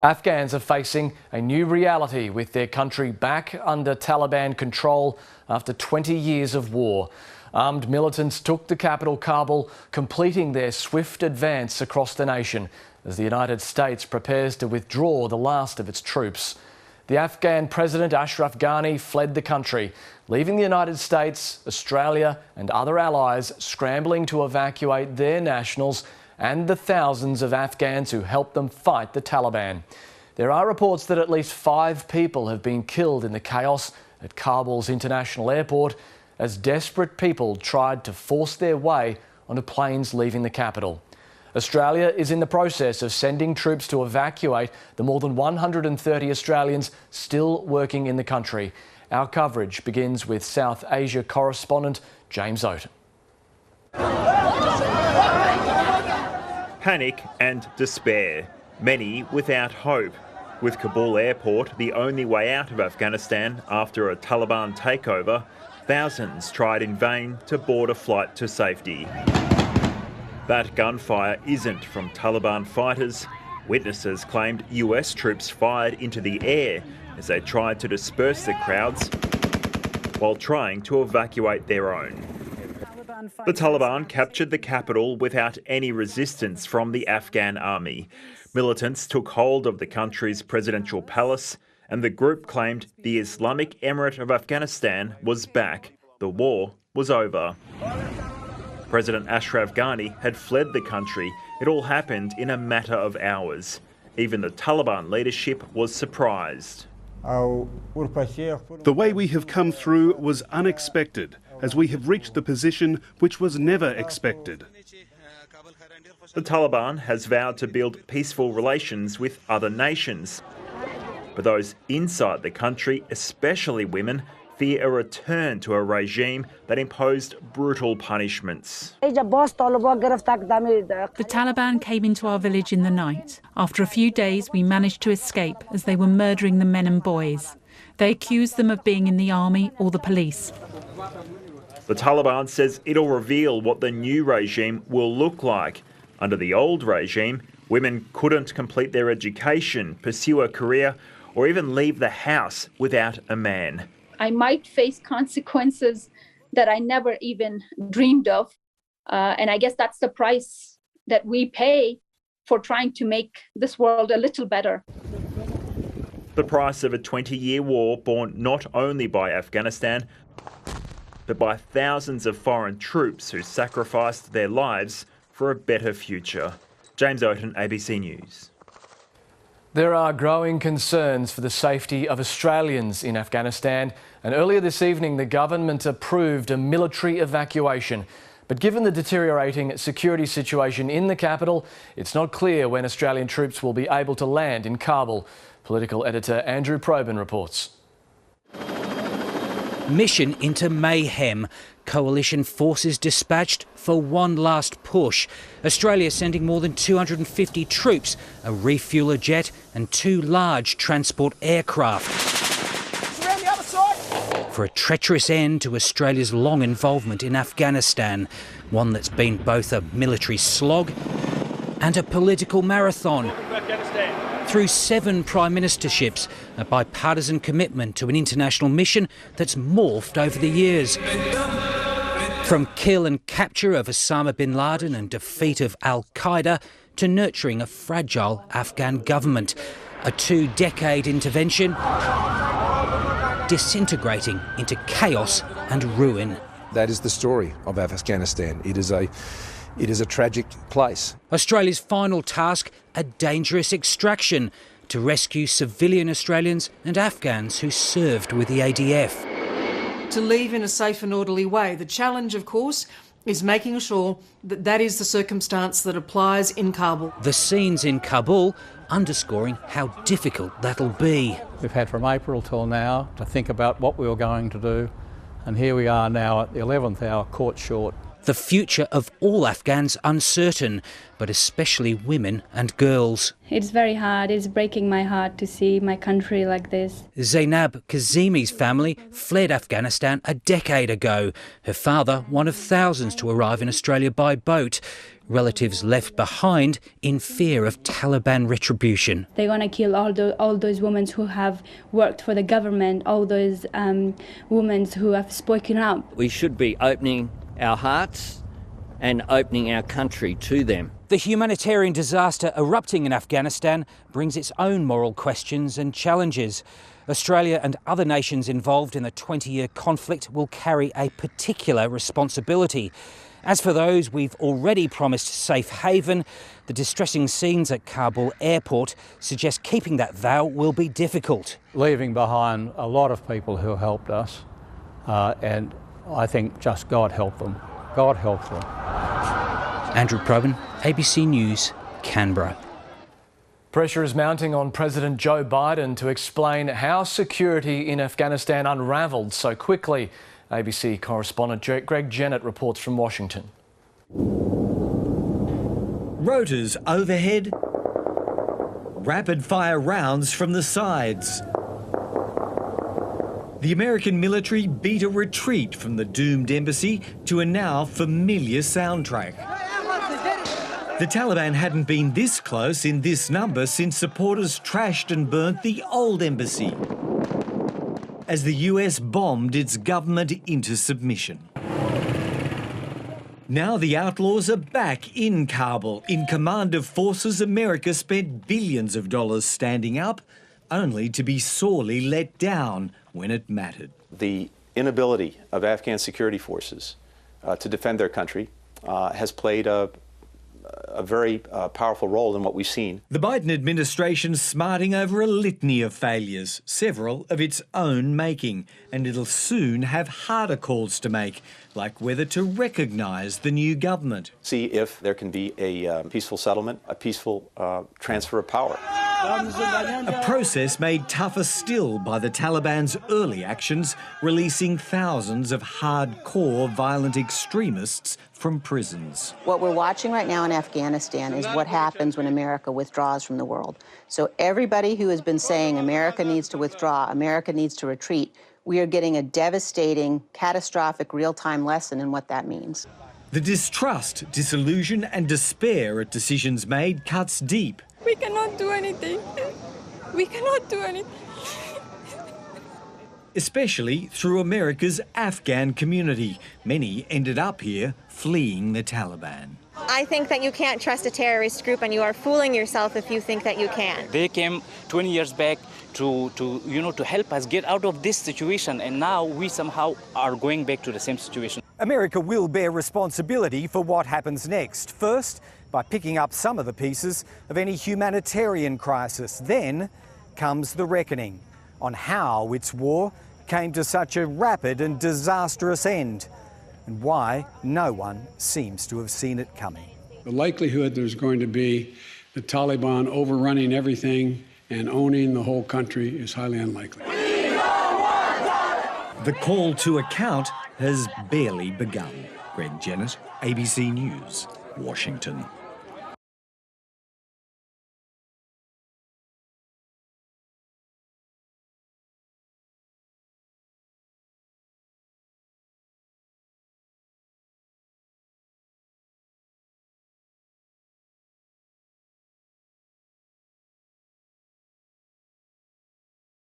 Afghans are facing a new reality with their country back under Taliban control after 20 years of war. Armed militants took the capital, Kabul, completing their swift advance across the nation as the United States prepares to withdraw the last of its troops. The Afghan President Ashraf Ghani fled the country, leaving the United States, Australia and other allies scrambling to evacuate their nationals and the thousands of Afghans who helped them fight the Taliban. There are reports that at least 5 people have been killed in the chaos at Kabul's international airport as desperate people tried to force their way onto planes leaving the capital. Australia is in the process of sending troops to evacuate the more than 130 Australians still working in the country. Our coverage begins with South Asia correspondent James Oaten. Panic and despair, many without hope. With Kabul airport the only way out of Afghanistan after a Taliban takeover, thousands tried in vain to board a flight to safety. That gunfire isn't from Taliban fighters. Witnesses claimed US troops fired into the air as they tried to disperse the crowds while trying to evacuate their own. The Taliban captured the capital without any resistance from the Afghan army. Militants took hold of the country's presidential palace, and the group claimed the Islamic Emirate of Afghanistan was back. The war was over. President Ashraf Ghani had fled the country. It all happened in a matter of hours. Even the Taliban leadership was surprised. The way we have come through was unexpected, as we have reached the position which was never expected. The Taliban has vowed to build peaceful relations with other nations. But those inside the country, especially women, fear a return to a regime that imposed brutal punishments. The Taliban came into our village in the night. After a few days, we managed to escape as they were murdering the men and boys. They accused them of being in the army or the police. The Taliban says it'll reveal what the new regime will look like. Under the old regime, women couldn't complete their education, pursue a career, or even leave the house without a man. I might face consequences that I never even dreamed of. And I guess that's the price that we pay for trying to make this world a little better. The price of a 20-year war borne not only by Afghanistan, but by thousands of foreign troops who sacrificed their lives for a better future. James Oaten, ABC News. There are growing concerns for the safety of Australians in Afghanistan, and earlier this evening the government approved a military evacuation. But given the deteriorating security situation in the capital, it's not clear when Australian troops will be able to land in Kabul. Political editor Andrew Probyn reports. Mission into mayhem. Coalition forces dispatched for one last push. Australia sending more than 250 troops, a refueler jet and 2 large transport aircraft. Around the other side. For a treacherous end to Australia's long involvement in Afghanistan, one that's been both a military slog and a political marathon. Through 7 prime ministerships, a bipartisan commitment to an international mission that's morphed over the years. From kill and capture of Osama bin Laden and defeat of al-Qaeda to nurturing a fragile Afghan government. A 2-decade intervention disintegrating into chaos and ruin. That is the story of Afghanistan. It is a tragic place. Australia's final task, a dangerous extraction to rescue civilian Australians and Afghans who served with the ADF. To leave in a safe and orderly way. The challenge, of course, is making sure that that is the circumstance that applies in Kabul. The scenes in Kabul underscoring how difficult that'll be. We've had from April till now to think about what we were going to do, and here we are now at the 11th hour, caught short. The future of all Afghans uncertain, but especially women and girls. It's very hard. It's breaking my heart to see my country like this. Zainab Kazimi's family fled Afghanistan a decade ago. Her father, one of thousands to arrive in Australia by boat. Relatives left behind in fear of Taliban retribution. They're going to kill all those women who have worked for the government, all those women who have spoken up. We should be opening our hearts and opening our country to them. The humanitarian disaster erupting in Afghanistan brings its own moral questions and challenges. Australia and other nations involved in the 20-year conflict will carry a particular responsibility. As for those we've already promised safe haven, the distressing scenes at Kabul airport suggest keeping that vow will be difficult. Leaving behind a lot of people who helped us, and I think just God help them. God help them. Andrew Probyn, ABC News, Canberra. Pressure is mounting on President Joe Biden to explain how security in Afghanistan unravelled so quickly. ABC correspondent Greg Jennett reports from Washington. Rotors overhead, rapid-fire rounds from the sides. The American military beat a retreat from the doomed embassy to a now familiar soundtrack. The Taliban hadn't been this close in this number since supporters trashed and burnt the old embassy as the US bombed its government into submission. Now the outlaws are back in Kabul, in command of forces America spent billions of dollars standing up, only to be sorely let down when it mattered. The inability of Afghan security forces to defend their country has played a very powerful role in what we've seen. The Biden administration smarting over a litany of failures, several of its own making, and it'll soon have harder calls to make, like whether to recognise the new government. See if there can be a peaceful settlement, a peaceful transfer of power. A process made tougher still by the Taliban's early actions, releasing thousands of hardcore violent extremists from prisons. What we're watching right now in Afghanistan is what happens when America withdraws from the world. So everybody who has been saying America needs to withdraw, America needs to retreat, we are getting a devastating, catastrophic, real-time lesson in what that means. The distrust, disillusion and despair at decisions made cuts deep. We cannot do anything. We cannot do anything. Especially through America's Afghan community. Many ended up here fleeing the Taliban. I think that you can't trust a terrorist group, and you are fooling yourself if you think that you can. They came 20 years back to help us get out of this situation, and now we somehow are going back to the same situation. America will bear responsibility for what happens next. First, by picking up some of the pieces of any humanitarian crisis. Then comes the reckoning on how its war came to such a rapid and disastrous end, and why no one seems to have seen it coming. The likelihood there's going to be the Taliban overrunning everything and owning the whole country is highly unlikely. The call to account has barely begun. Greg Jennett, ABC News, Washington.